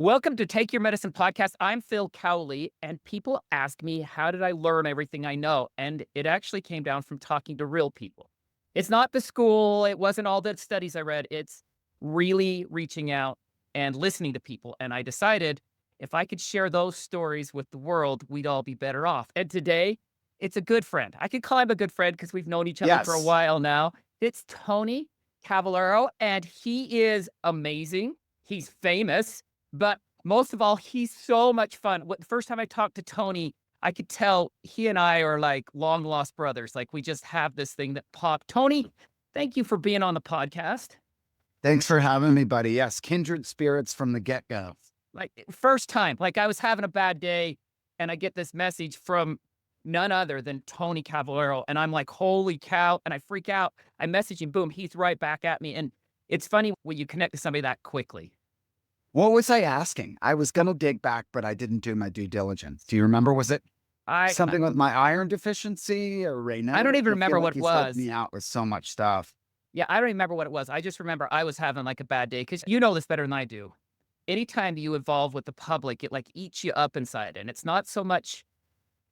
Welcome to Take Your Medicine podcast. I'm Phil Cowley, and people ask me, how did I learn everything I know? And it actually came down from talking to real people. It's not the school, it wasn't all the studies I read. It's really reaching out and listening to people. And I decided if I could share those stories with the world, we'd all be better off. And today, it's a good friend. I could call him a good friend because we've known each other for a Yes. while now. It's Tony Cavalero, and he is amazing. He's famous. But most of all, he's so much fun. The first time I talked to Tony, I could tell he and I are like long lost brothers. Like we just have this thing that popped. Tony, thank you for being on the podcast. Thanks for having me, buddy. Yes, kindred spirits from the get-go. Like first time, like I was having a bad day and I get this message from none other than Tony Cavalero. And I'm like, holy cow. And I freak out. I message him, boom, he's right back at me. And it's funny when you connect to somebody that quickly. What was I asking? I was gonna dig back, but I didn't do my due diligence. Do you remember? Was it I something with my iron deficiency or I don't Raynaud's? even I feel remember like what it he's helped was. me out with so much stuff. Yeah, I don't remember what it was. I just remember I was having like a bad day because you know this better than I do. Anytime you evolve with the public, it like eats you up inside. And it's not so much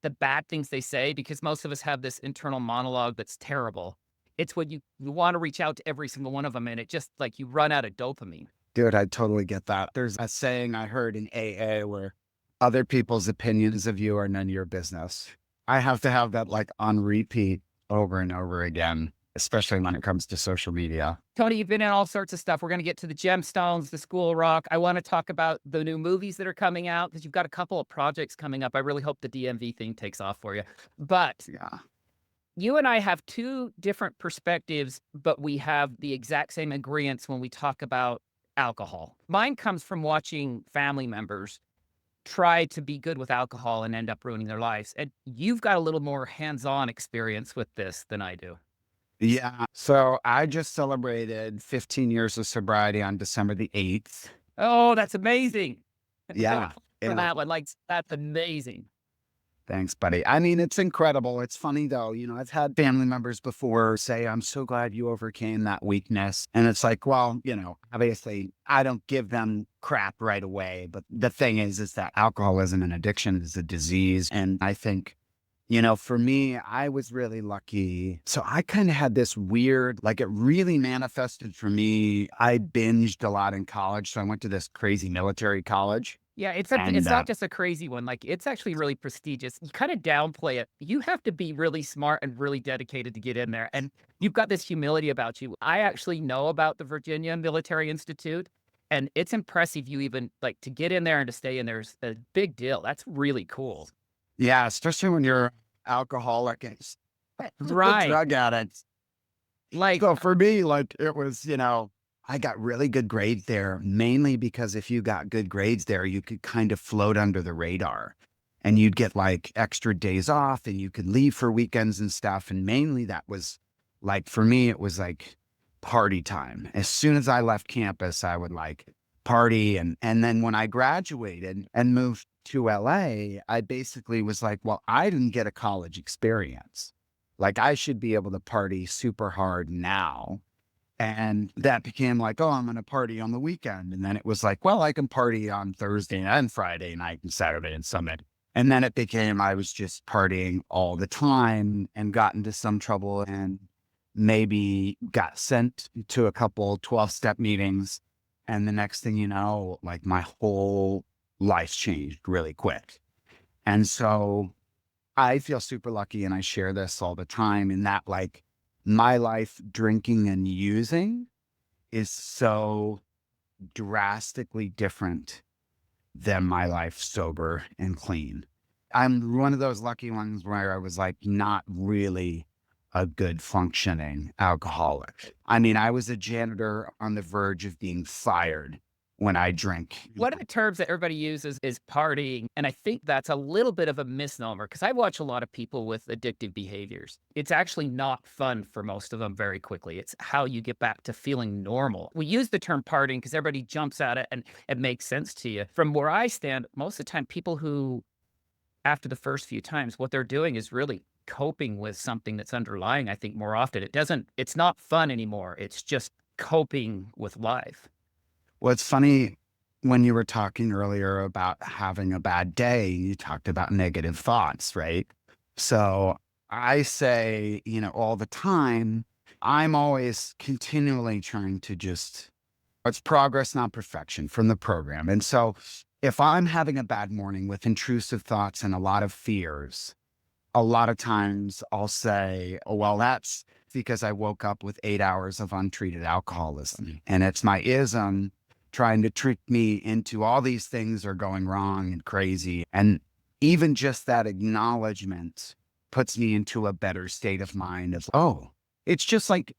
the bad things they say, because most of us have this internal monologue that's terrible. It's when you want to reach out to every single one of them and it just like you run out of dopamine. Dude, I totally get that. There's a saying I heard in AA where other people's opinions of you are none of your business. I have to have that like on repeat over and over again, especially when it comes to social media. Tony, you've been in all sorts of stuff. We're going to get to the gemstones, the school of rock. I want to talk about the new movies that are coming out because you've got a couple of projects coming up. I really hope the DMV thing takes off for you. But Yeah. you and I have two different perspectives, but we have the exact same agreements when we talk about alcohol. Mine comes from watching family members try to be good with alcohol and end up ruining their lives. And you've got a little more hands-on experience with this than I do. Yeah. So I just celebrated 15 years of sobriety on December the 8th. Oh, that's amazing. Yeah. For Yeah. that one, like, that's amazing. Thanks, buddy. I mean, it's incredible. It's funny though. I've had family members before say, I'm so glad you overcame that weakness. And it's like, well, obviously I don't give them crap right away. But the thing is that alcoholism and addiction is a disease. And I think, for me, I was really lucky. So I kind of had this weird, like it really manifested for me. I binged a lot in college. So I went to this crazy military college. Yeah, it's And not just a crazy one. Like, it's actually really prestigious. You kind of downplay it. You have to be really smart and really dedicated to get in there. And you've got this humility about you. I actually know about the Virginia Military Institute, and it's impressive you even like to get in there and to stay in there is a big deal. That's really cool. yeah, especially when you're alcoholic and Right. drug addict. Like, So for me, like it was, I got really good grades there, mainly because if you got good grades there, you could kind of float under the radar and you'd get like extra days off and you could leave for weekends and stuff. And mainly that was like, for me, it was like party time. As soon as I left campus, I would like party. And then when I graduated and moved to LA, I basically was like, well, I didn't get a college experience. Like I should be able to party super hard now. And that became like, oh, I'm going to party on the weekend. And then it was like, well, I can party on Thursday and Friday night and Saturday and Sunday. And then it became, I was just partying all the time and got into some trouble and maybe got sent to a couple 12-step meetings. And the next thing you know, like my whole life changed really quick. And so I feel super lucky and I share this all the time in that like my life drinking and using is so drastically different than my life sober and clean. I'm one of those lucky ones where I was like not really a good functioning alcoholic. I mean, I was a janitor on the verge of being fired when I drink. one of the terms that everybody uses is partying. And I think that's a little bit of a misnomer because I watch a lot of people with addictive behaviors. It's actually not fun for most of them very quickly. It's how you get back to feeling normal. We use the term partying because everybody jumps at it and it makes sense to you. From where I stand, most of the time, people who, after the first few times, what they're doing is really coping with something that's underlying, I think more often. It's not fun anymore. It's just coping with life. Well, it's funny when you were talking earlier about having a bad day, you talked about negative thoughts, right? So I say, all the time, I'm always continually trying to just, it's progress, not perfection from the program. And so if I'm having a bad morning with intrusive thoughts and a lot of fears, a lot of times I'll say, oh, well, that's because I woke up with 8 hours of untreated alcoholism. And it's my ism trying to trick me into all these things are going wrong and crazy. And even just that acknowledgement puts me into a better state of mind of, oh, it's just like,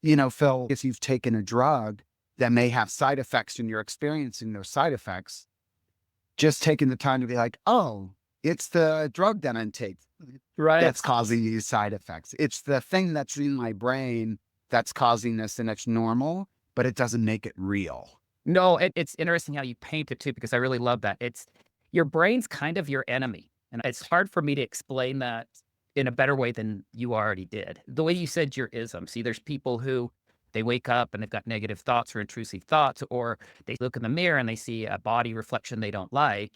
Phil, if you've taken a drug that may have side effects and you're experiencing those side effects, just taking the time to be like, oh, it's the drug that I take Right. that's causing these side effects. It's the thing that's in my brain that's causing this, and it's normal, but it doesn't make it real. No, it's interesting how you paint it too, because I really love that. It's your brain's kind of your enemy. And it's hard for me to explain that in a better way than you already did. The way you said your ism. See, there's people who they wake up and they've got negative thoughts or intrusive thoughts, or they look in the mirror and they see a body reflection they don't like.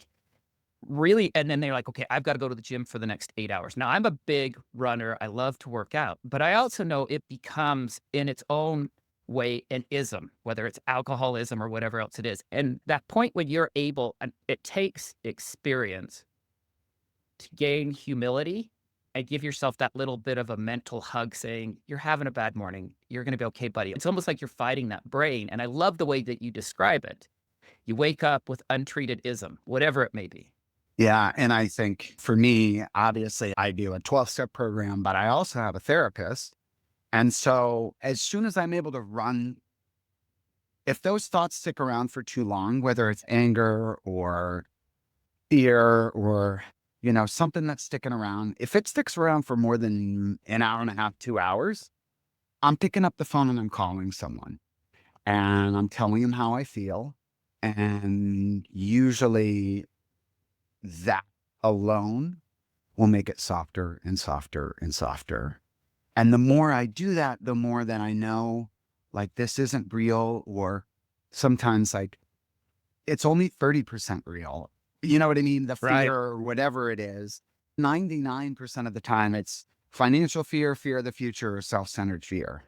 Really, and then they're like, okay, I've got to go to the gym for the next 8 hours. Now, I'm a big runner. I love to work out, but I also know it becomes in its own way an ism, whether it's alcoholism or whatever else it is. And that point when you're able, and it takes experience to gain humility and give yourself that little bit of a mental hug saying, you're having a bad morning. You're going to be okay, buddy. It's almost like you're fighting that brain. And I love the way that you describe it. You wake up with untreated ism, whatever it may be. Yeah. And I think for me, obviously, I do a 12-step program, but I also have a therapist. And so as soon as I'm able to run, if those thoughts stick around for too long, whether it's anger or fear or, something that's sticking around, if it sticks around for more than an hour and a half, 2 hours, I'm picking up the phone and I'm calling someone and I'm telling them how I feel. And usually that alone will make it softer and softer and softer. And the more I do that, the more that I know, like, this isn't real, or sometimes like it's only 30% real. You know what I mean? The Right. fear or whatever it is, 99% of the time it's financial fear, fear of the future, or self-centered fear.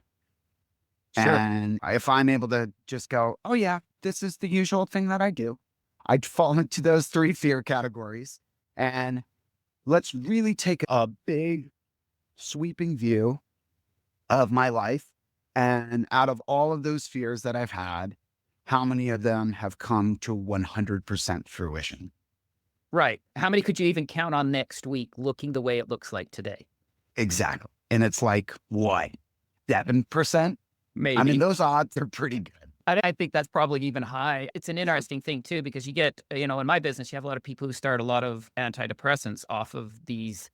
Sure. And if I'm able to just go, oh yeah, this is the usual thing that I do, I'd fall into those three fear categories. And let's really take a big sweeping view of my life. And out of all of those fears that I've had, how many of them have come to 100% fruition? Right. How many could you even count on next week looking the way it looks like today? Exactly. And it's like, what? 7%? I mean, Maybe. those odds are pretty good. I think that's probably even high. It's an interesting thing too, because you get, in my business, you have a lot of people who start a lot of antidepressants off of these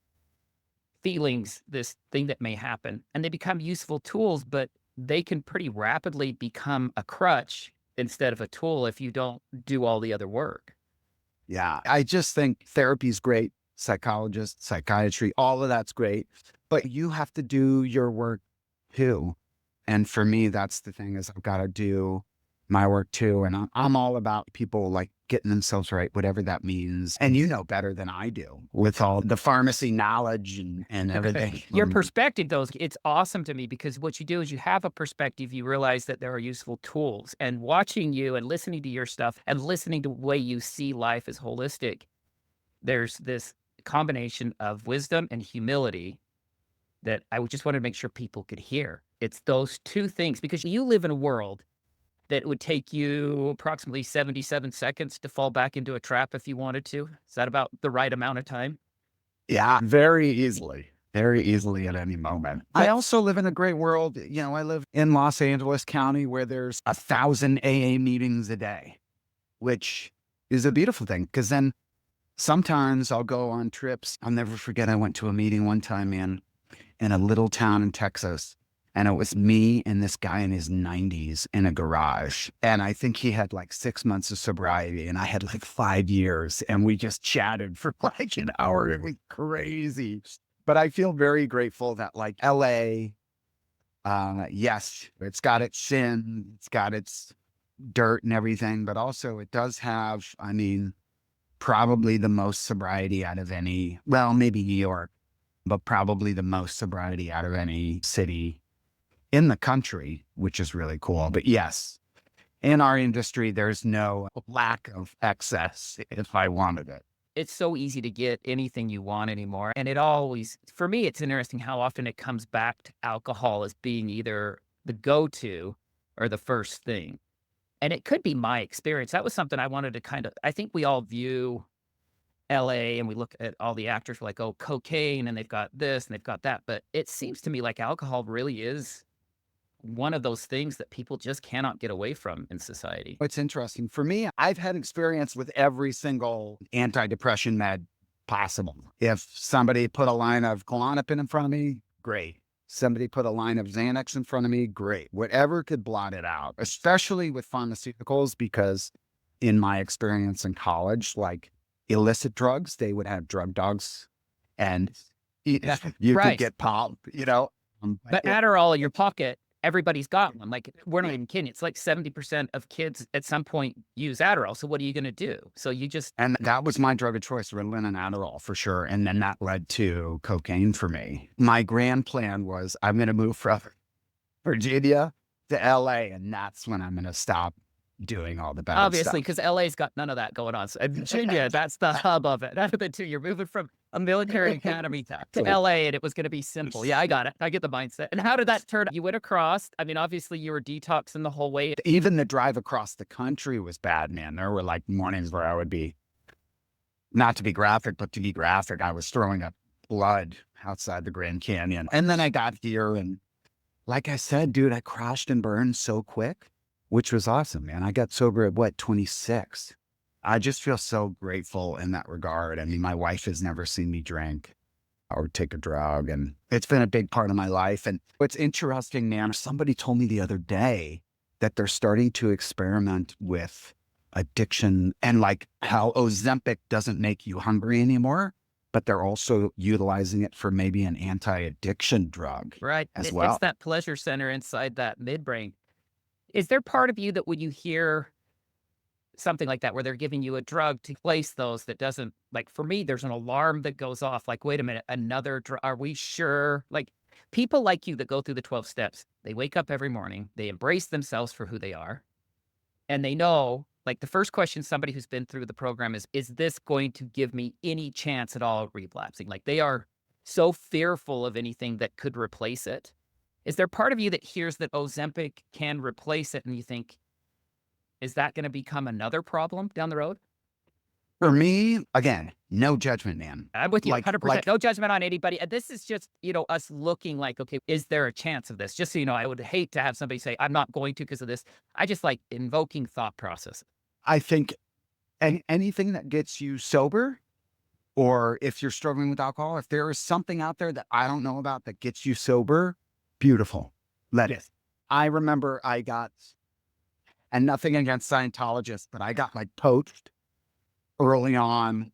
feelings, this thing that may happen, and they become useful tools, but they can pretty rapidly become a crutch instead of a tool if you don't do all the other work. Yeah. I just think therapy's great. Psychologists, psychiatry, all of that's great. But you have to do your work too. And for me, that's the thing, is I've got to do my work too. And I'm all about people like getting themselves right, whatever that means. And you know better than I do with all the pharmacy knowledge and everything. Your perspective, though, it's awesome to me because what you do is you have a perspective, you realize that there are useful tools. And watching you and listening to your stuff and listening to the way you see life as holistic, there's this combination of wisdom and humility that I would just want to make sure people could hear. It's those two things because you live in a world that would take you approximately 77 seconds to fall back into a trap if you wanted to. Is that about the right amount of time? Yeah, very easily at any moment. I But also live in a great world. I live in Los Angeles County where there's 1,000 AA meetings a day, which is a beautiful thing. Cause then sometimes I'll go on trips. I'll never forget. I went to a meeting one time in a little town in Texas. And it was me and this guy in his 90s in a garage. And I think he had like 6 months of sobriety and I had like 5 years. And we just chatted for like an hour. It was crazy. But I feel very grateful that like LA, yes, it's got its sin, it's got its dirt and everything, but also it does have, I mean, probably the most sobriety out of any, well, maybe New York, but probably the most sobriety out of any city in the country, which is really cool. But yes, in our industry, there's no lack of excess if I wanted it. It's so easy to get anything you want anymore. And it always, for me, it's interesting how often it comes back to alcohol as being either the go to or the first thing. And it could be my experience. That was something I wanted to kind of, I think we all view LA and we look at all the actors, we're like, oh, cocaine, and they've got this and they've got that. But it seems to me like alcohol really is one of those things that people just cannot get away from in society. What's interesting for me, I've had experience with every single antidepressant med possible. If somebody put a line of Klonopin in front of me, great. Somebody put a line of Xanax in front of me, great. Whatever could blot it out, especially with pharmaceuticals, because in my experience in college, like illicit drugs, they would have drug dogs and you Yeah, could right. get popped, you know. But Adderall in your pocket, everybody's got one. Like, we're not even kidding. It's like 70% of kids at some point use Adderall. So what are you going to do? So you just, And that was my drug of choice, Ritalin and Adderall for sure. And then that led to cocaine for me. My grand plan was I'm going to move from Virginia to LA, and that's when I'm going to stop doing all the bad obviously, stuff. because LA's got none of that going on. So Virginia, that's the hub of it. That's the two. You're moving from a military academy to LA, and it was going to be simple. Yeah, I got it. I get the mindset. And how did that turn out? You went across. I mean, obviously, you were detoxing the whole way. Even the drive across the country was bad, man. There were like mornings where I would be, not to be graphic, but to be graphic, I was throwing up blood outside the Grand Canyon. And then I got here, and like I said, dude, I crashed and burned so quick, which was awesome, man. I got sober at what, 26? I just feel so grateful in that regard. I mean, my wife has never seen me drink or take a drug, and it's been a big part of my life. And what's interesting, man, somebody told me the other day that they're starting to experiment with addiction and like how Ozempic doesn't make you hungry anymore, but they're also utilizing it for maybe an anti-addiction drug Right. as It's well. that pleasure center inside that midbrain. Is there part of you that when you hear something like that, where they're giving you a drug to place those that doesn't, like, for me, there's an alarm that goes off, like, wait a minute, another drug, are we sure? Like, people like you that go through the 12 steps, they wake up every morning, they embrace themselves for who they are, and they know, like, the first question somebody who's been through the program is this going to give me any chance at all of relapsing? Like, they are so fearful of anything that could replace it. Is there part of you that hears that Ozempic can replace it and you think, is that gonna become another problem down the road? For me, again, no judgment, man. I'm with you Like, 100%. No judgment on anybody. And this is just, us looking like, okay, is there a chance of this? Just so you know, I would hate to have somebody say, I'm not going to because of this. I just like invoking thought process. I think anything that gets you sober, or if you're struggling with alcohol, if there is something out there that I don't know about that gets you sober, beautiful. Let it. I remember I got, and nothing against Scientologists, but I got like poached early on.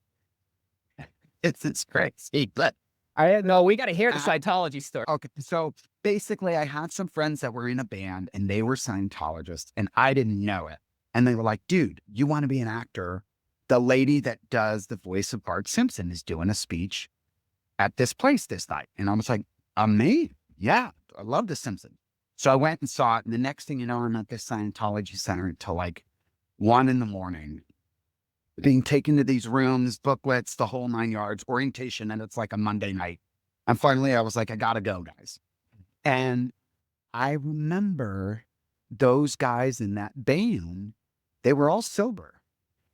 It's crazy, but I had no, we got to hear the Scientology story. okay. So basically, I had some friends that were in a band and they were Scientologists, and I didn't know it. And they were like, dude, you want to be an actor? The lady that does the voice of Bart Simpson is doing a speech at this place this night. And I was like, me? Yeah, I love The Simpsons. So I went and saw it. And the next thing you know, I'm at this Scientology center until like 1 a.m, being taken to these rooms, booklets, the whole 9 yards, orientation. And it's like a Monday night. And finally, I was like, I got to go, guys. And I remember those guys in that band, they were all sober.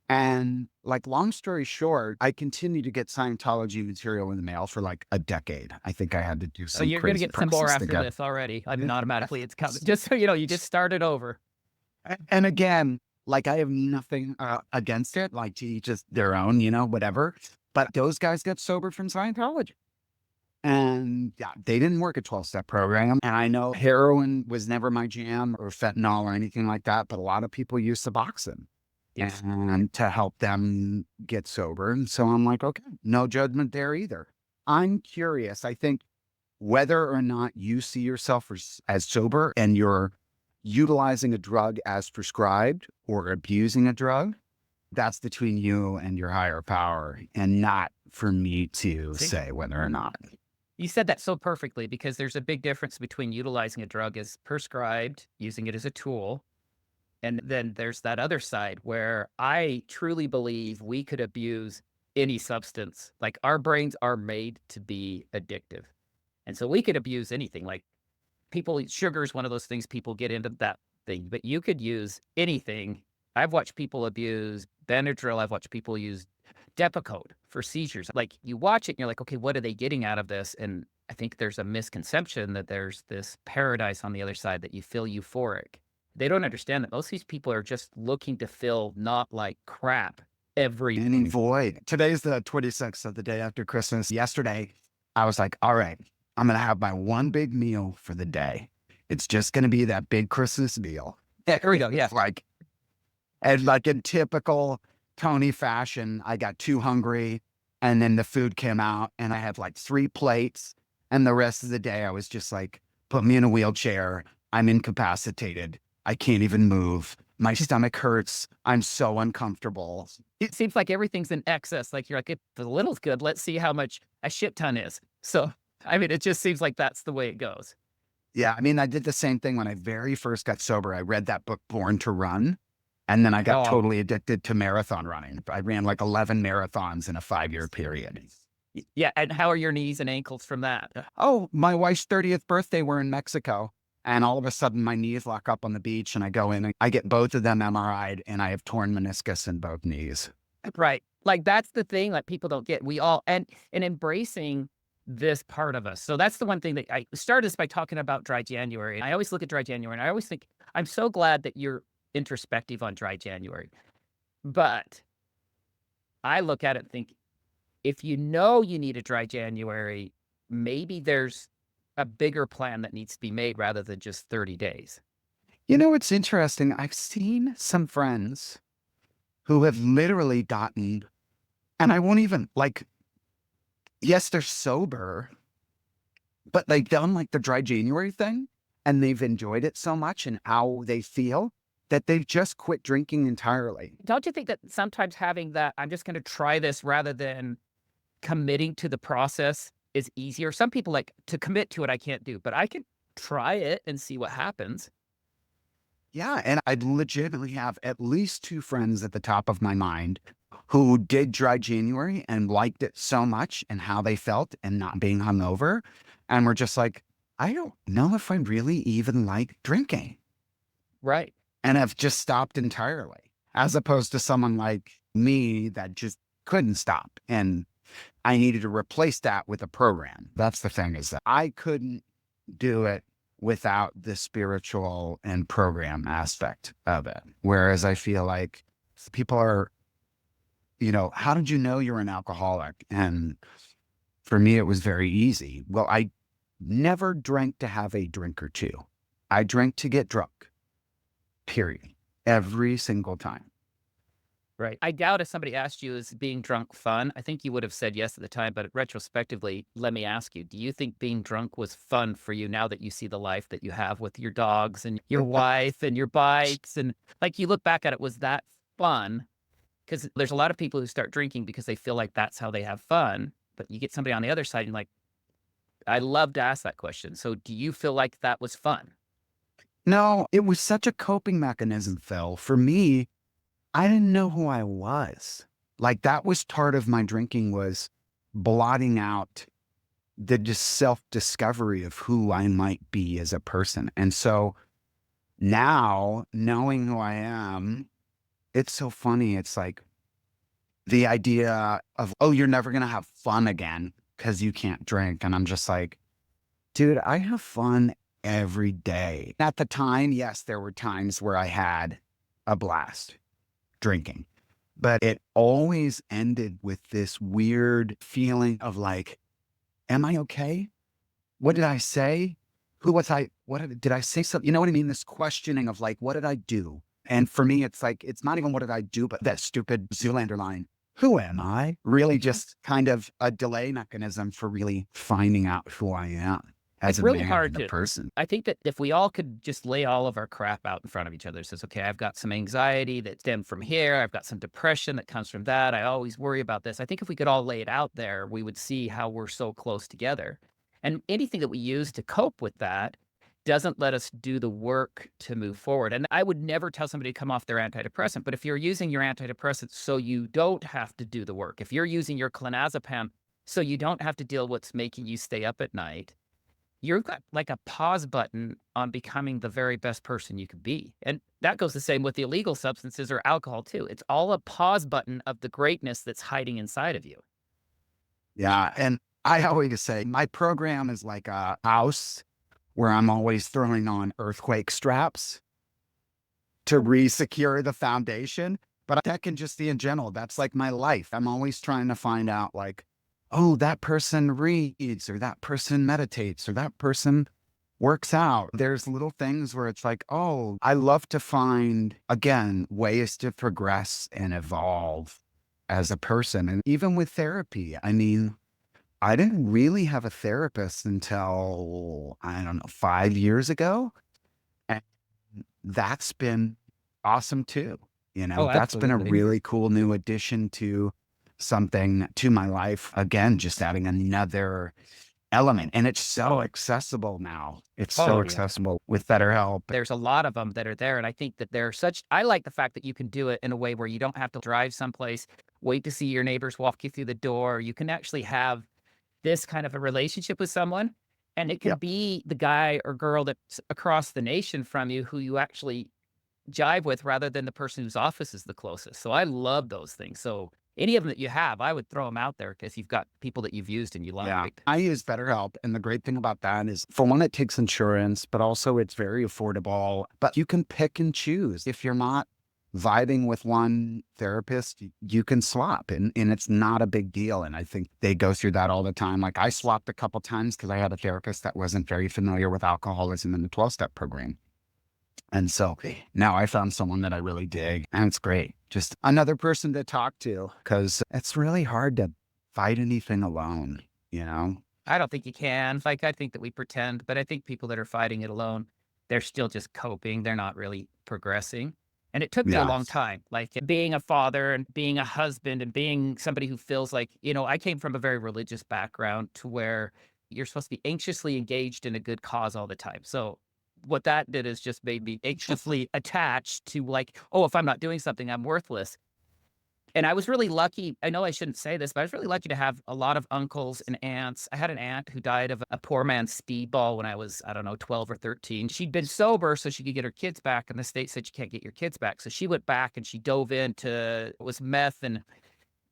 And like, long story short, I continued to get Scientology material in the mail for like a decade. I think I had to do So some you're going to crazy get some more process after to get. this already. I mean, automatically it's coming. Just so you know, you just started over. And again, like, I have nothing against it. Like, to each just their own, whatever. But those guys got sober from Scientology. And yeah, they didn't work a 12-step program. And I know heroin was never my jam, or fentanyl or anything like that. But a lot of people use Suboxone. Yes. And to help them get sober. And so I'm like, okay, no judgment there either. I'm curious. I think whether or not you see yourself as sober and you're utilizing a drug as prescribed or abusing a drug, that's between you and your higher power and not for me to See, say whether or not. you said that so perfectly because there's a big difference between utilizing a drug as prescribed, using it as a tool, and then there's that other side where I truly believe we could abuse any substance. Like our brains are made to be addictive. And so we could abuse anything. Like sugar is one of those things people get into that thing, but you could use anything. I've watched people abuse Benadryl. I've watched people use Depakote for seizures. Like you watch it and you're like, okay, what are they getting out of this? And I think there's a misconception that there's this paradise on the other side that you feel euphoric. They don't understand that most of these people are just looking to feel not like crap every Any void. Today's the 26th of the day after Christmas. Yesterday, I was like, all right, I'm going to have my one big meal for the day. It's just going to be that big Christmas meal. Yeah, here we go. Yeah. And like in typical Tony fashion, I got too hungry and then the food came out and I had like 3 plates. And the rest of the day, I was just like, put me in a wheelchair. I'm incapacitated. I can't even move. My stomach hurts. I'm so uncomfortable. It seems like everything's in excess. Like you're like, if the little's good, let's see how much a shit ton is. So, I mean, it just seems like that's the way it goes. Yeah, I mean, I did the same thing when I very first got sober. I read that book, Born to Run, and then I got Oh, totally addicted to marathon running. I ran like 11 marathons in a 5-year period. yeah. And how are your knees and ankles from that? Oh, my wife's 30th birthday, we're in Mexico. And all of a sudden, my knees lock up on the beach, and I go in and I get both of them MRI'd, and I have torn meniscus in both knees. Right. Like that's the thing that people don't get. We all and embracing this part of us. So that's the one thing that I started this by talking about dry January. I always look at dry January and I always think I'm so glad that you're introspective on dry January. But I look at it and think if you know you need a dry January, maybe there's a bigger plan that needs to be made rather than just 30 days. You know, it's interesting. I've seen some friends who have literally gotten, and I won't even like, yes, they're sober, but they've done like the dry January thing and they've enjoyed it so much and how they feel that they've just quit drinking entirely. Don't you think that sometimes having that, I'm just going to try this rather than committing to the process is easier? Some people like to commit to it, I can't do, but I can try it and see what happens. Yeah. And I legitimately have at least 2 friends at the top of my mind who did dry January and liked it so much and how they felt and not being hungover. And we're just like, I don't know if I really even like drinking, Right. and have just stopped entirely, as opposed to someone like me that just couldn't stop. And I needed to replace that with a program. That's the thing, is that I couldn't do it without the spiritual and program aspect of it. Whereas I feel like people are, how did you know you're an alcoholic? And for me, it was very easy. Well, I never drank to have a drink or two. I drank to get drunk, period. Every single time. Right. I doubt if somebody asked you, is being drunk fun? I think you would have said yes at the time, but retrospectively, let me ask you, do you think being drunk was fun for you now that you see the life that you have with your dogs and your wife and your bikes? And like you look back at it, was that fun? Because there's a lot of people who start drinking because they feel like that's how they have fun. But you get somebody on the other side and like, I love to ask that question. So do you feel like that was fun? No, it was such a coping mechanism, Phil. For me, I didn't know who I was. Like that was part of my drinking, was blotting out the just self-discovery of who I might be as a person. And so now, knowing who I am, it's so funny. It's like the idea of, oh, you're never going to have fun again because you can't drink. And I'm just like, dude, I have fun every day. At the time, yes, there were times where I had a blast drinking, but it always ended with this weird feeling of like, am I okay? What did I say? Who was I? Did I say something? You know what I mean? This questioning of like, what did I do? And for me, it's like, it's not even what did I do, but that stupid Zoolander line, who am I? Really just kind of a delay mechanism for really finding out who I am. as It's a really man hard and a to person. I think that if we all could just lay all of our crap out in front of each other, says, okay, I've got some anxiety that stemmed from here. I've got some depression that comes from that. I always worry about this. I think if we could all lay it out there, we would see how we're so close together. And anything that we use to cope with that doesn't let us do the work to move forward. And I would never tell somebody to come off their antidepressant, but if you're using your antidepressant so you don't have to do the work, if you're using your clonazepam so you don't have to deal with what's making you stay up at night, you've got like a pause button on becoming the very best person you could be. And that goes the same with the illegal substances or alcohol too. It's all a pause button of the greatness that's hiding inside of you. Yeah. And I always say my program is like a house where I'm always throwing on earthquake straps to re-secure the foundation. But that can just be in general. That's like my life. I'm always trying to find out like, oh, that person reads or that person meditates or that person works out. There's little things where it's like, oh, I love to find, again, ways to progress and evolve as a person. And even with therapy, I mean, I didn't really have a therapist until, I don't know, 5 years ago. And that's been awesome too. You know, Oh, that's been a absolutely. really cool new addition to something to my life. Again, just adding another element. And it's so accessible now. It's so Oh, yeah. accessible with BetterHelp. There's a lot of them that are there. And I think that they're such, I like the fact that you can do it in a way where you don't have to drive someplace, wait to see your neighbors walk you through the door. You can actually have this kind of a relationship with someone. And it can Yep. be the guy or girl that's across the nation from you who you actually jive with rather than the person whose office is the closest. So I love those things. So any of them that you have, I would throw them out there because you've got people that you've used and you Yeah. like. I use BetterHelp. And the great thing about that is, for one, it takes insurance, but also it's very affordable. But you can pick and choose. If you're not vibing with one therapist, you can swap and it's not a big deal. And I think they go through that all the time. Like I swapped a couple times because I had a therapist that wasn't very familiar with alcoholism and the 12-step program. And so now I found someone that I really dig, and it's great. Just another person to talk to because it's really hard to fight anything alone, you know? I don't think you can. Like, I think that we pretend, but I think people that are fighting it alone, they're still just coping. They're not really progressing. And it took me a Yeah. long time, like being a father and being a husband and being somebody who feels like, I came from a very religious background to where you're supposed to be anxiously engaged in a good cause all the time. So what that did is just made me anxiously attached to like, oh, if I'm not doing something, I'm worthless. And I was really lucky. I know I shouldn't say this, but I was really lucky to have a lot of uncles and aunts. I had an aunt who died of a poor man's speedball when I was, I don't know, 12 or 13. She'd been sober so she could get her kids back, and the state said you can't get your kids back. So she went back and she dove into it was meth, and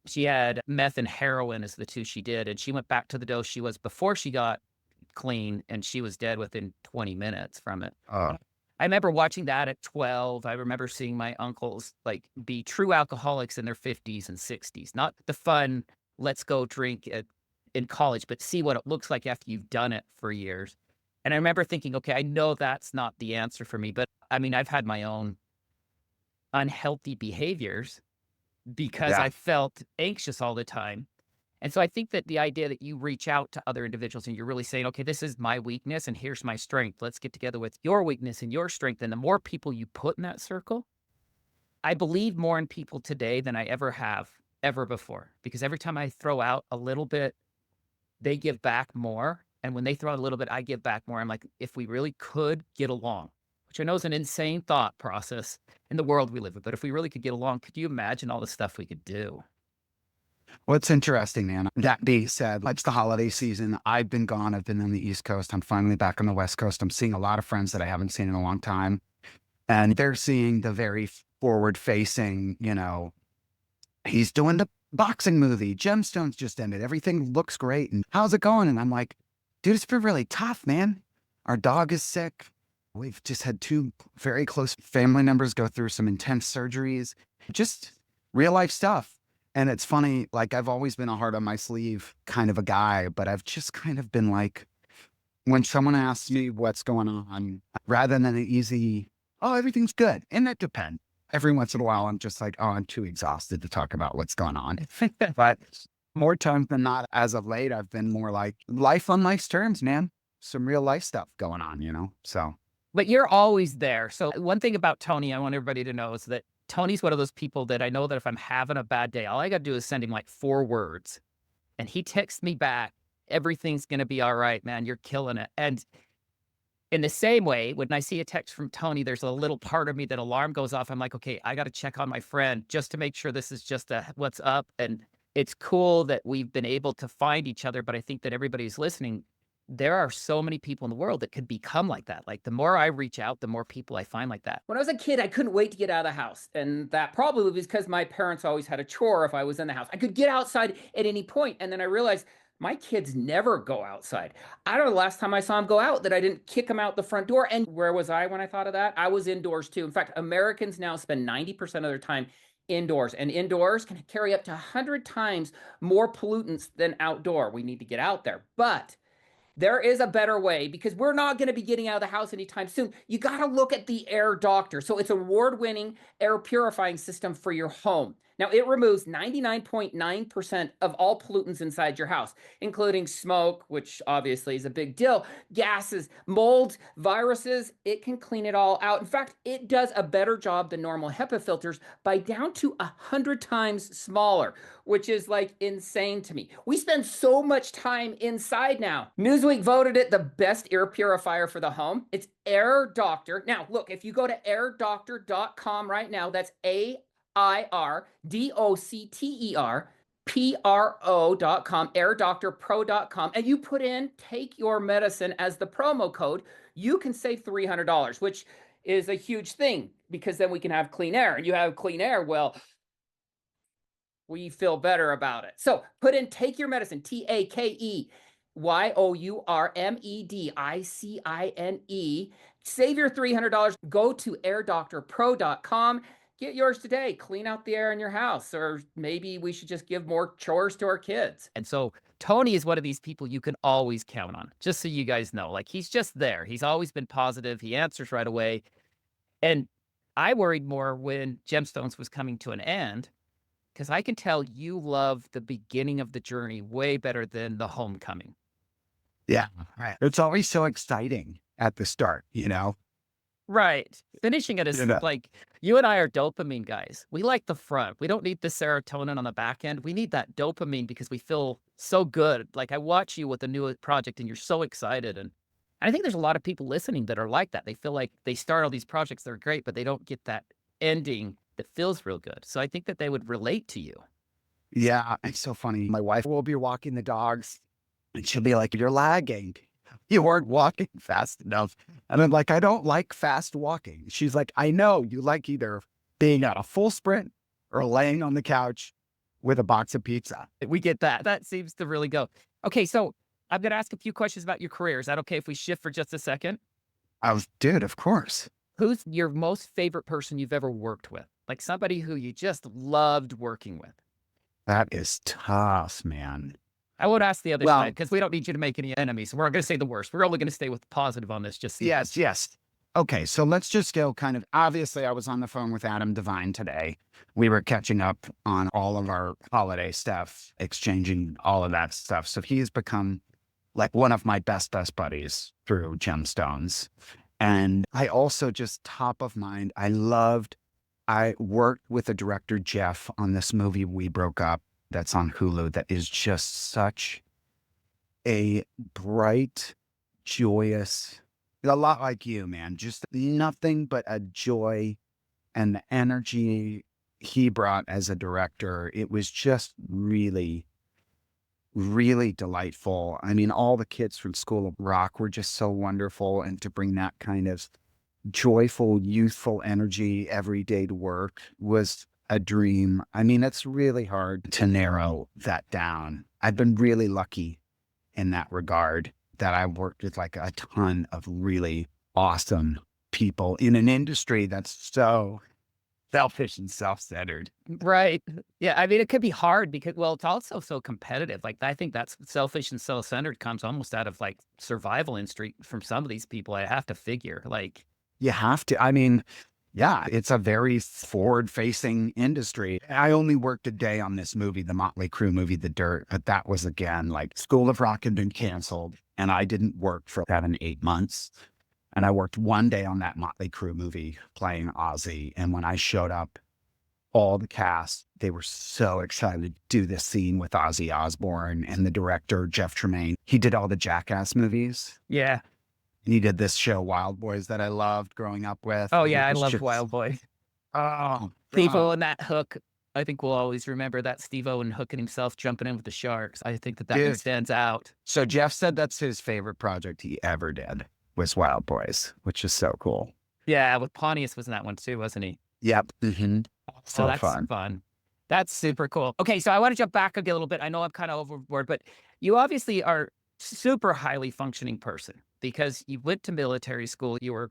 she had meth and heroin as the two she did. And she went back to the dose she was before she got clean, and she was dead within 20 minutes from it. Uh, I remember watching that at 12. I remember seeing my uncles like be true alcoholics in their 50s and 60s. Not the fun, let's go drink in college, but see what it looks like after you've done it for years. And I remember thinking, okay, I know that's not the answer for me, but I mean, I've had my own unhealthy behaviors because yeah. I felt anxious all the time. And so I think that the idea that you reach out to other individuals and you're really saying, okay, this is my weakness and here's my strength. Let's get together with your weakness and your strength. And the more people you put in that circle, I believe more in people today than I ever have ever before. Because every time I throw out a little bit, they give back more. And when they throw out a little bit, I give back more. I'm like, if we really could get along, which I know is an insane thought process in the world we live in, but if we really could get along, could you imagine all the stuff we could do? What's interesting, man. That being said, it's the holiday season. I've been gone. I've been on the East Coast. I'm finally back on the West Coast. I'm seeing a lot of friends that I haven't seen in a long time. And they're seeing the very forward facing, he's doing the boxing movie. Gemstones just ended. Everything looks great. And how's it going? And I'm like, dude, it's been really tough, man. Our dog is sick. We've just had two very close family members go through some intense surgeries, just real life stuff. And it's funny, like I've always been a heart on my sleeve kind of a guy, but I've just kind of been like, when someone asks me what's going on, rather than an easy, oh, everything's good. And that depends. Every once in a while, I'm just like, oh, I'm too exhausted to talk about what's going on. But more times than not, as of late, I've been more like life on life's terms, man. some real life stuff going on, you know? So, But you're always there. So one thing about Tony, I want everybody to know is that Tony's one of those people that I know that if I'm having a bad day, all I got to do is send him like 4 words and he texts me back, everything's going to be all right, man. You're killing it. And in the same way, when I see a text from Tony, there's a little part of me that alarm goes off. I'm like, okay, I got to check on my friend just to make sure this is just a what's up. And it's cool that we've been able to find each other. But I think that everybody's listening. There are so many people in the world that could become like that. Like the more I reach out, the more people I find like that. When I was a kid, I couldn't wait to get out of the house. And that probably was because my parents always had a chore if I was in the house. I could get outside at any point. And then I realized my kids never go outside. I don't know the last time I saw them go out that I didn't kick them out the front door. And where was I when I thought of that? I was indoors too. In fact, Americans now spend 90% of their time indoors, and indoors can carry up to 100 times more pollutants than outdoor. We need to get out there. But there is a better way because we're not going to be getting out of the house anytime soon. You got to look at the Air Doctor. So it's an award-winning air purifying system for your home. Now, it removes 99.9% of all pollutants inside your house, including smoke, which obviously is a big deal, gases, molds, viruses. It can clean it all out. In fact, it does a better job than normal HEPA filters by down to 100 times smaller, which is like insane to me. We spend so much time inside now. Newsweek voted it the best air purifier for the home. It's Air Doctor. Now, look, if you go to airdoctor.com right now, that's airdoctorpro.com, airdoctorpro.com, and you put in take your medicine as the promo code, you can save $300, which is a huge thing because then we can have clean air. And you have clean air, well, we feel better about it. So put in take your medicine, TAKEYOURMEDICINE. Save your $300. Go to airdoctorpro.com. Get yours today. Clean out the air in your house. Or maybe we should just give more chores to our kids. And so Tony is one of these people you can always count on, just so you guys know. Like he's just there. He's always been positive. He answers right away. And I worried more when Gemstones was coming to an end because I can tell you love the beginning of the journey way better than the homecoming. yeah, right. It's always so exciting at the start, you know? Right. Finishing it is You know? like you and I are dopamine guys. We like the front. We don't need the serotonin on the back end. We need that dopamine because we feel so good. Like I watch you with a new project and you're so excited. And I think there's a lot of people listening that are like that. They feel like they start all these projects that are great, but they don't get that ending that feels real good. So I think that they would relate to you. Yeah, it's so funny. My wife will be walking the dogs and she'll be like, "You're lagging. You weren't walking fast enough." And I'm like, "I don't like fast walking." She's like, "I know you like either being at a full sprint or laying on the couch with a box of pizza." We get that. That seems to really go. Okay, so I'm going to ask a few questions about your career. Is that okay if we shift for just a second? I was, dude, of course. Who's your most favorite person you've ever worked with? Like somebody who you just loved working with? That is tough, man. I won't ask the other side Well, because we don't need you to make any enemies. We're going to say the worst. We're only going to stay with positive on this. Just yes, yes. Okay, so let's just go kind of obviously, I was on the phone with Adam Devine today. We were catching up on all of our holiday stuff, exchanging all of that stuff. So he's become like one of my best buddies through Gemstones. And I also just top of mind, I worked with the director, Jeff, on this movie, We Broke Up, that's on Hulu, that is just such a bright, joyous, a lot like you, man, just nothing but a joy and the energy he brought as a director. It was just really, really delightful. I mean, all the kids from School of Rock were just so wonderful. And to bring that kind of joyful, youthful energy every day to work was a dream. I mean, it's really hard to narrow that down. I've been really lucky in that regard that I worked with like a ton of really awesome people in an industry that's so selfish and self-centered. right. Yeah. I mean, it could be hard because, well, it's also so competitive. Like, I think that's selfish and self centered comes almost out of like survival instinct from some of these people. I have to figure like, You have to. I mean, yeah, it's a very forward-facing industry. I only worked a day on this movie, the Motley Crue movie, The Dirt, but that was again like School of Rock had been canceled. and I didn't work for 7, 8 months. And I worked one day on that Motley Crue movie playing Ozzy. And when I showed up, all the cast, they were so excited to do this scene with Ozzy Osbourne, and the director, Jeff Tremaine. He did all the Jackass movies. Yeah. And he did this show, Wild Boys, that I loved growing up with. Oh And it yeah, I was loved just, Wild Boy. oh, Steve God. Owen, that hook. I think we'll always remember that Steve Owen hooking himself, jumping in with the sharks. I think that one Dude. stands out. So Jeff said that's his favorite project he ever did was Wild Boys, which is so cool. Yeah, with Pontius was in that one too, wasn't he? Yep. Oh, So that's fun. fun. That's super cool. Okay, so I want to jump back a little bit. I know I'm kind of overboard, but you obviously are super highly functioning person because you went to military school. You were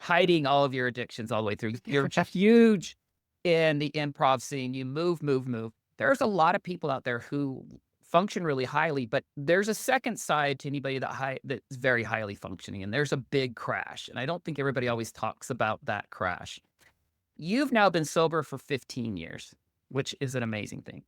hiding all of your addictions all the way through. You're huge in the improv scene. You move, move, move. There's a lot of people out there who function really highly, but there's a second side to anybody that's very highly functioning, and there's a big crash. And I don't think everybody always talks about that crash. You've now been sober for 15 years, which is an amazing thing.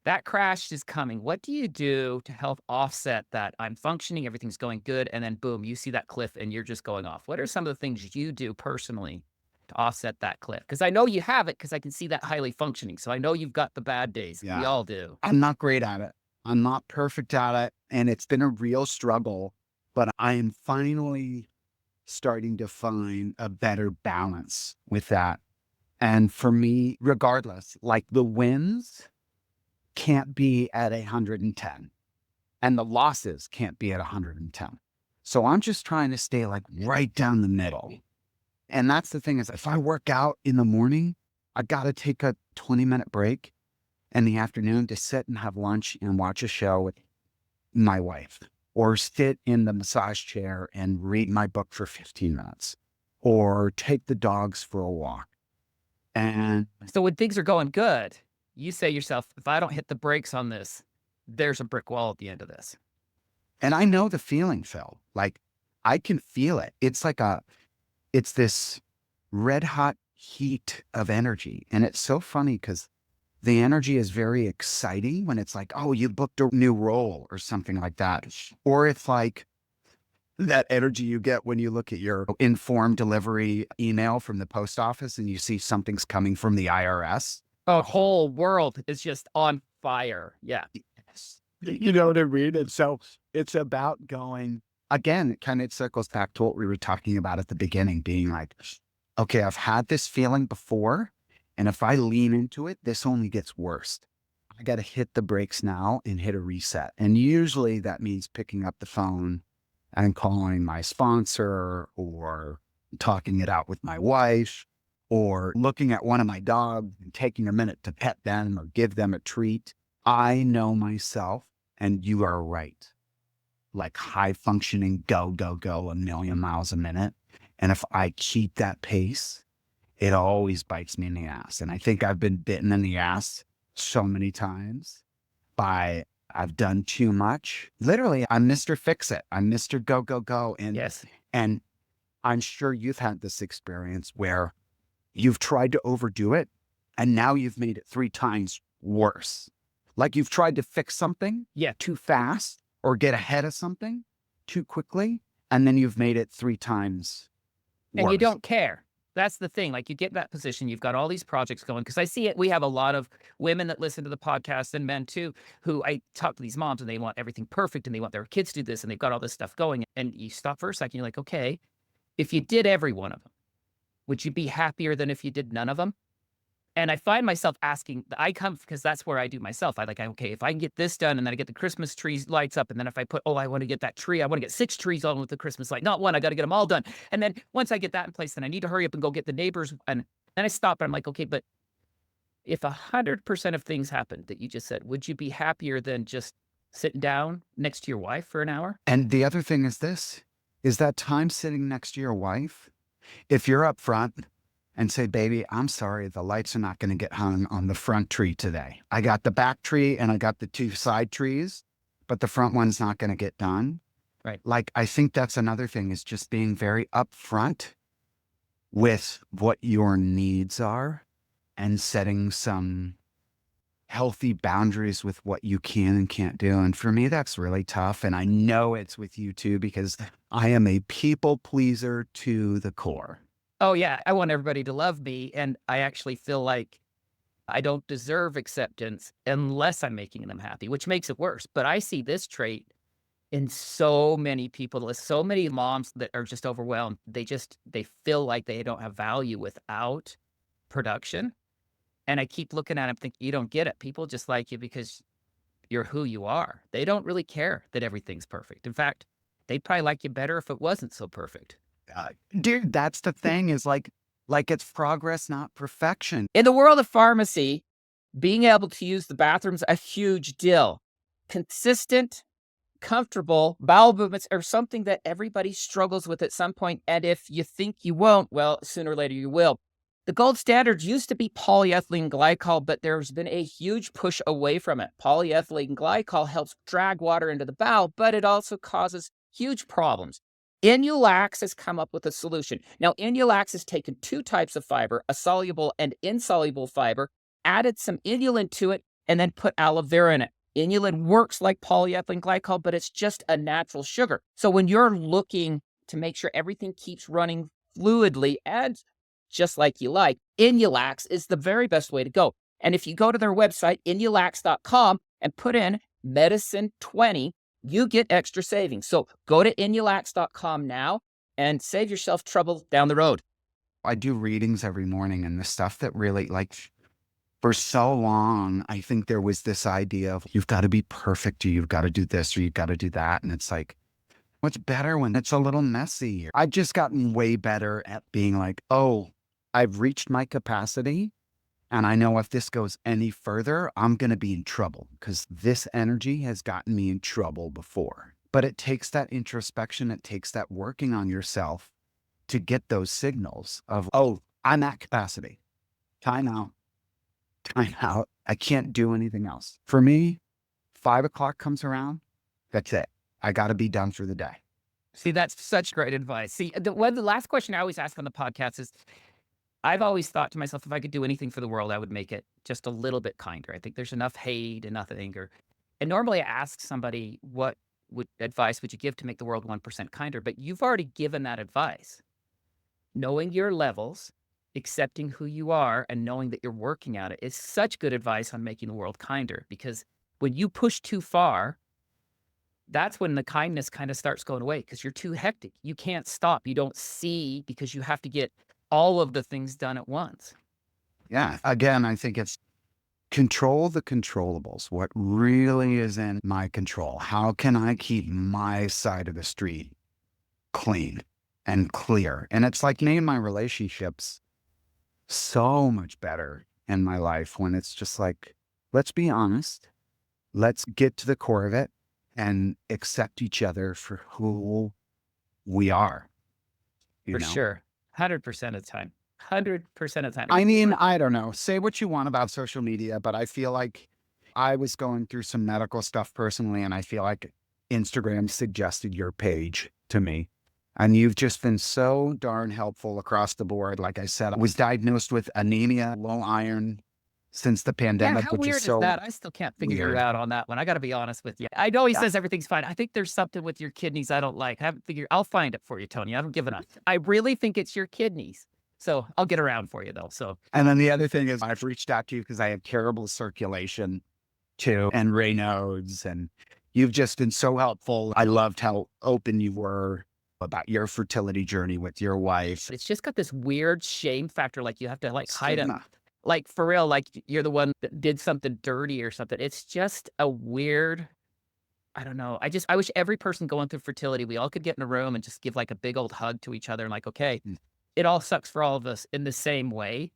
That crash is coming. What do you do to help offset that? I'm functioning, everything's going good, and then boom, you see that cliff and you're just going off. What are some of the things you do personally to offset that cliff? Because I know you have it because I can see that highly functioning. So I know you've got the bad days. We Yeah. all do. I'm not great at it. I'm not perfect at it. And it's been a real struggle, but I am finally starting to find a better balance with that. And for me, regardless, like the wins can't be at 110 and the losses can't be at 110. So I'm just trying to stay like right down the middle. And that's the thing is if I work out in the morning, I got to take a 20-minute break in the afternoon to sit and have lunch and watch a show with my wife, or sit in the massage chair and read my book for 15 minutes, or take the dogs for a walk. And So when things are going good, you say to yourself, if I don't hit the brakes on this, there's a brick wall at the end of this. I know the feeling, Phil. Like I can feel it. It's this red hot heat of energy. And it's so funny because the energy is very exciting when it's like, oh, you booked a new role or something like that. Or it's like that energy you get when you look at your informed delivery email from the post office and you see something's coming from the IRS. The whole world is just on fire. Yeah. Yes. You know what I mean? And so it's about going, again, it circles back to what we were talking about at the beginning, being like, okay, I've had this feeling before. And if I lean into it, this only gets worse. I got to hit the brakes now and hit a reset. And usually that means picking up the phone and calling my sponsor, or talking it out with my wife, or looking at one of my dogs and taking a minute to pet them or give them a treat. I know myself, and you are right. Like high functioning, go, go, go, a million miles a minute. And if I keep that pace, it always bites me in the ass. And I think I've been bitten in the ass so many times by I've done too much. Literally, I'm Mr. Fix It. I'm Mr. Go, go, go. And Yes. and I'm sure you've had this experience where you've tried to overdo it and now you've made it 3 times worse. Like you've tried to fix something too fast or get ahead of something too quickly, and then you've made it 3 times worse. And you don't care. That's the thing. Like you get in that position, you've got all these projects going. Cause I see it. We have a lot of women that listen to the podcast and men too, who I talk to these moms and they want everything perfect and they want their kids to do this and they've got all this stuff going. And you stop for a second. You're like, okay, if you did every one of them, would you be happier than if you did none of them? And I find myself asking, I come because that's where I do myself. Okay, if I can get this done and then I get the Christmas trees lights up. And then if I put, I want to get that tree, I want to get 6 trees on with the Christmas light, not one, I got to get them all done. And then once I get that in place, then I need to hurry up and go get the neighbors. And then I stop and I'm like, okay, but if 100% of things happened that you just said, would you be happier than just sitting down next to your wife for an hour? And the other thing is this, is that time sitting next to your wife, if you're up front and say, baby, I'm sorry, the lights are not going to get hung on the front tree today. I got the back tree and I got the 2 side trees, but the front one's not going to get done. Right. Like, I think that's another thing is just being very upfront with what your needs are and setting some healthy boundaries with what you can and can't do. And for me, that's really tough. And I know it's with you too, because I am a people pleaser to the core. Oh, yeah, I want everybody to love me, and I actually feel like I don't deserve acceptance unless I'm making them happy, which makes it worse. But I see this trait in so many people, there's so many moms that are just overwhelmed. They feel like they don't have value without production. And I keep looking at them thinking, you don't get it. People just like you because you're who you are. They don't really care that everything's perfect. In fact, they'd probably like you better if it wasn't so perfect. Uh, Dude, that's the thing is like it's progress, not perfection. In the world of pharmacy, being able to use the bathroom's a huge deal. Consistent, comfortable bowel movements are something that everybody struggles with at some point, and if you think you won't, well, sooner or later you will. The gold standard used to be polyethylene glycol, but there's been a huge push away from it. Polyethylene glycol helps drag water into the bowel, but it also causes huge problems. Inulax has come up with a solution. Now, Inulax has taken two types of fiber, a soluble and insoluble fiber, added some inulin to it, and then put aloe vera in it. Inulin works like polyethylene glycol, but it's just a natural sugar. So when you're looking to make sure everything keeps running fluidly and just like you like, Inulax is the very best way to go. And if you go to their website, inulax.com, and put in medicine 20, you get extra savings. So go to inulax.com now and save yourself trouble down the road. I do readings every morning, and the stuff that really like for so long, I think there was this idea of you've got to be perfect, or you've got to do this, or you've got to do that. And it's like, what's better when it's a little messy? I've just gotten way better at being like, oh, I've reached my capacity. And I know if this goes any further, I'm going to be in trouble because this energy has gotten me in trouble before. But it takes that introspection, it takes that working on yourself to get those signals of, oh, I'm at capacity. Time out. Time out. I can't do anything else. For me, 5 o'clock comes around. That's it. I got to be done for the day. See, that's such great advice. See, the last question I always ask on the podcast is, I've always thought to myself, if I could do anything for the world, I would make it just a little bit kinder. I think there's enough hate, enough anger. And normally I ask somebody, what advice would you give to make the world 1% kinder? But you've already given that advice. Knowing your levels, accepting who you are, and knowing that you're working at it is such good advice on making the world kinder. Because when you push too far, that's when the kindness kind of starts going away because you're too hectic. You can't stop. You don't see because you have to get all of the things done at once. Yeah. Again, I think it's control the controllables. What really is in my control? How can I keep my side of the street clean and clear? And it's like me and my relationships so much better in my life when it's just like, let's be honest. Let's get to the core of it and accept each other for who we are. For You know? sure. 100% of the time. 100% of the time. I mean, I don't know. Say what you want about social media, but I feel like I was going through some medical stuff personally, and I feel like Instagram suggested your page to me. And you've just been so darn helpful across the board. Like I said, I was diagnosed with anemia, low iron since the Yeah, pandemic, how which is weird is so that? I still can't figure you weird. out on that one. I gotta be honest with you. I know he Yeah. says everything's fine. I think there's something with your kidneys I don't like. I haven't figured I'll find it for you, Tony. I haven't given up. I really think it's your kidneys. So I'll get around for you though. So And then the other thing is I've reached out to you because I have terrible circulation too, and Raynaud's, and you've just been so helpful. I loved how open you were about your fertility journey with your wife. it's just got this weird shame factor, like you have to like hide it. Stigma. Like for real, like you're the one that did something dirty or something. It's just a weird, I don't know. I wish every person going through fertility, we all could get in a room and just give like a big old hug to each other and like, okay, Mm. it all sucks for all of us in the same way.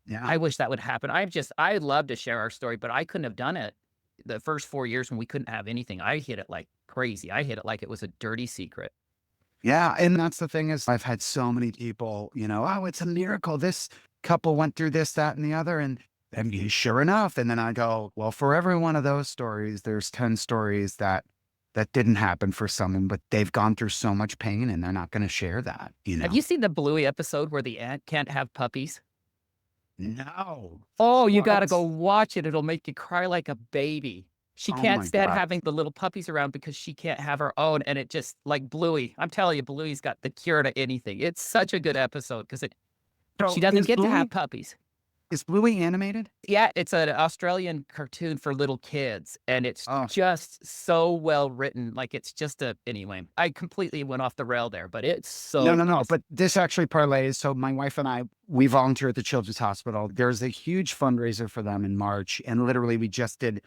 Yeah. I wish that would happen. I'd love to share our story, but I couldn't have done it the first 4 years when we couldn't have anything. I hid it like crazy. I hid it like it was a dirty secret. Yeah. And that's the thing is I've had so many people, oh, it's a miracle. This couple went through this, that, and the other. And sure enough. And then I go, well, for every one of those stories, there's 10 stories that didn't happen for someone, but they've gone through so much pain and they're not going to share that. Have you seen the Bluey episode where the ant can't have puppies? No. Oh, you gotta What? go watch it. It'll make you cry like a baby. She Oh can't my stand god. having the little puppies around because she can't have her own, and it just like Bluey. I'm telling you, Bluey's got the cure to anything. It's such a good episode because she So doesn't get to have puppies. is Bluey animated? Yeah, it's an Australian cartoon for little kids, and it's Oh, just so well written. Like it's just a anyway. I completely went off the rail there, but it's no, so no, no. it's But this actually parlays. So my wife and I, we volunteer at the Children's Hospital. There's a huge fundraiser for them in March. And literally we just did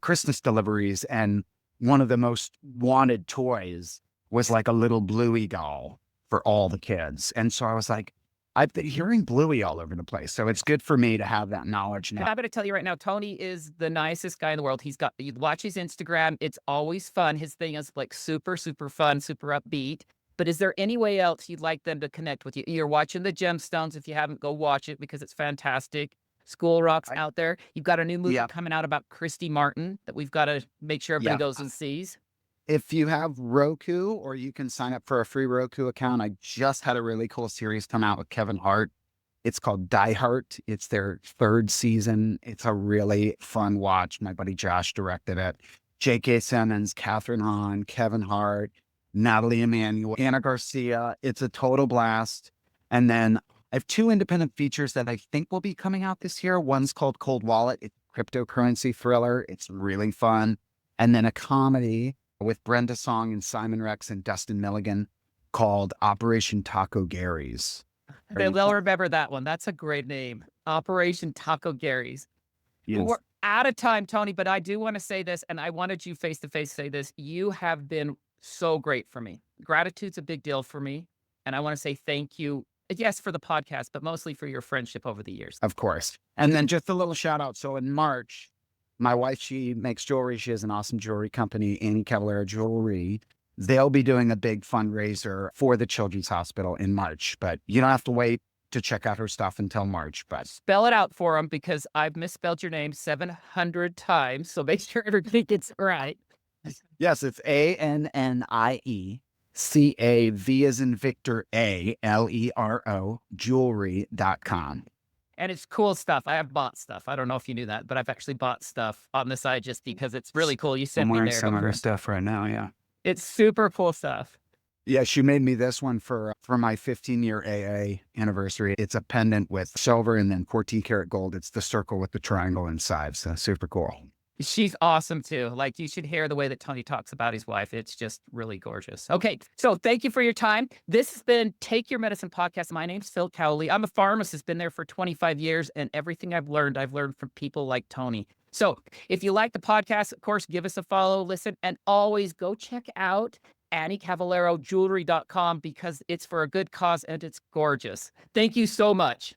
Christmas deliveries. And one of the most wanted toys was like a little Bluey doll for all the kids. And so I was like, I've been hearing Bluey all over the place. So it's good for me to have that knowledge And now. I'm gonna tell you right now, Tony is the nicest guy in the world. You watch his Instagram, it's always fun. His thing is like super, super fun, super upbeat. But is there any way else you'd like them to connect with you? You're watching the Gemstones. If you haven't, go watch it because it's fantastic. School Rock's I, out there. You've got a new movie yeah. coming out about Christy Martin that we've got to make sure everybody Yeah. goes and sees. If you have Roku, or you can sign up for a free Roku account, I just had a really cool series come out with Kevin Hart. It's called Die Hart. It's their third season. It's a really fun watch. My buddy Josh directed it. J.K. Simmons, Catherine Hahn, Kevin Hart, Natalie Emanuel, Anna Garcia. It's a total blast. And then I have two independent features that I think will be coming out this year. One's called Cold Wallet. It's a cryptocurrency thriller. It's really fun. And then a comedy with Brenda Song and Simon Rex and Dustin Milligan called Operation Taco Gary's. They'll remember that one. That's a great name. Operation Taco Gary's. Yes. We're out of time, Tony, but I do want to say this, and I wanted you face to face say this. You have been so great for me. Gratitude's a big deal for me. And I want to say thank you. Yes, for the podcast, but mostly for your friendship over the years. Of course. And then just a little shout out. So in March, my wife, she makes jewelry. She has an awesome jewelry company, Cavalero Jewelry. They'll be doing a big fundraiser for the Children's Hospital in March, but you don't have to wait to check out her stuff until March. But Spell it out for them because I've misspelled your name 700 times. So make sure everybody gets it right. yes, it's ANNIECAV as in Victor ALERO jewelry.com. And it's cool stuff. I have bought stuff. I don't know if you knew that, but I've actually bought stuff on the side just because it's really cool. You I'm sent me wearing there. some of her stuff right now. Yeah. It's super cool stuff. Yeah, she made me this one for my 15-year AA anniversary. It's a pendant with silver and then 14 karat gold. It's the circle with the triangle inside. So super cool. She's awesome too. Like you should hear the way that Tony talks about his wife. It's just really gorgeous. Okay. So thank you for your time. This has been Take Your Medicine podcast. My name's Phil Cowley. I'm a pharmacist, been there for 25 years, and everything I've learned from people like Tony. So if you like the podcast, of course, give us a follow, listen, and always go check out AnnieCavalerojewelry.com because it's for a good cause and it's gorgeous. Thank you so much.